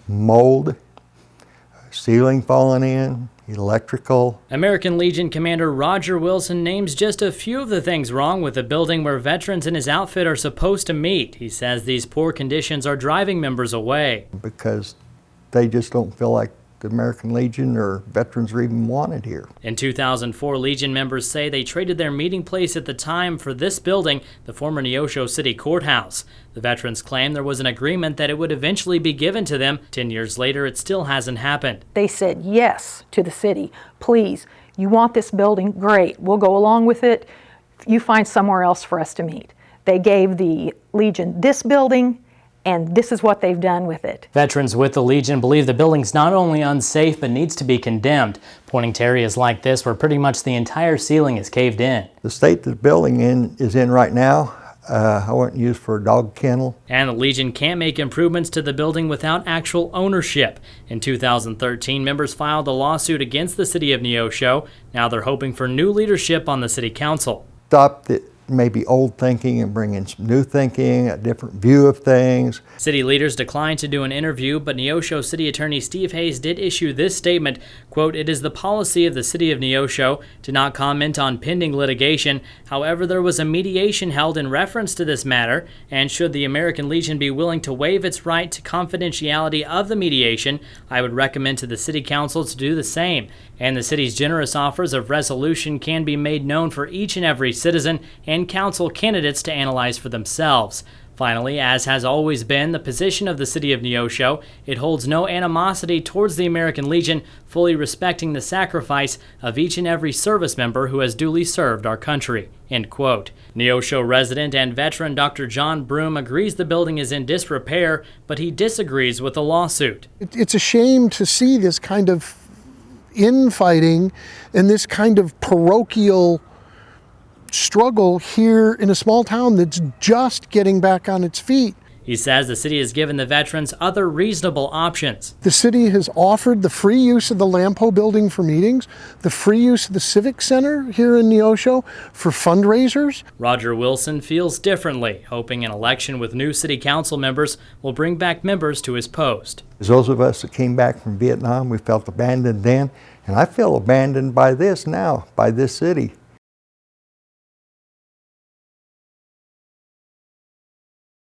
mold, ceiling falling in, electrical. American Legion Commander Roger Wilson names just a few of the things wrong with the building where veterans and his outfit are supposed to meet. He says these poor conditions are driving members away. Because they just don't feel like the American Legion or veterans are even wanted here. In 2004, Legion members say they traded their meeting place at the time for this building, the former Neosho City Courthouse. The veterans claim there was an agreement that it would eventually be given to them. 10 years later, it still hasn't happened. They said yes to the city. Please, you want this building? Great, we'll go along with it. You find somewhere else for us to meet. They gave the Legion this building, and this is what they've done with it. Veterans with the Legion believe the building's not only unsafe, but needs to be condemned, pointing to areas like this where pretty much the entire ceiling is caved in. The state the building is in right now, I wouldn't use for a dog kennel. And the Legion can't make improvements to the building without actual ownership. In 2013, members filed a lawsuit against the city of Neosho. Now they're hoping for new leadership on the city council. Stop the maybe old thinking and bring in some new thinking, a different view of things. City leaders declined to do an interview, but Neosho City Attorney Steve Hayes did issue this statement, quote, "It is the policy of the city of Neosho to not comment on pending litigation. However, there was a mediation held in reference to this matter, and should the American Legion be willing to waive its right to confidentiality of the mediation, I would recommend to the city council to do the same. And the city's generous offers of resolution can be made known for each and every citizen and council candidates to analyze for themselves." Finally, as has always been the position of the city of Neosho, it holds no animosity towards the American Legion, fully respecting the sacrifice of each and every service member who has duly served our country. End quote. Neosho resident and veteran Dr. John Broom agrees the building is in disrepair, but he disagrees with the lawsuit. It's a shame to see this kind of infighting and this kind of parochial struggle here in a small town that's just getting back on its feet. He says the city has given the veterans other reasonable options. The city has offered the free use of the Lampo building for meetings, the free use of the Civic Center here in Neosho for fundraisers. Roger Wilson feels differently, hoping an election with new city council members will bring back members to his post. As those of us that came back from Vietnam, we felt abandoned then, and I feel abandoned by this now, by this city.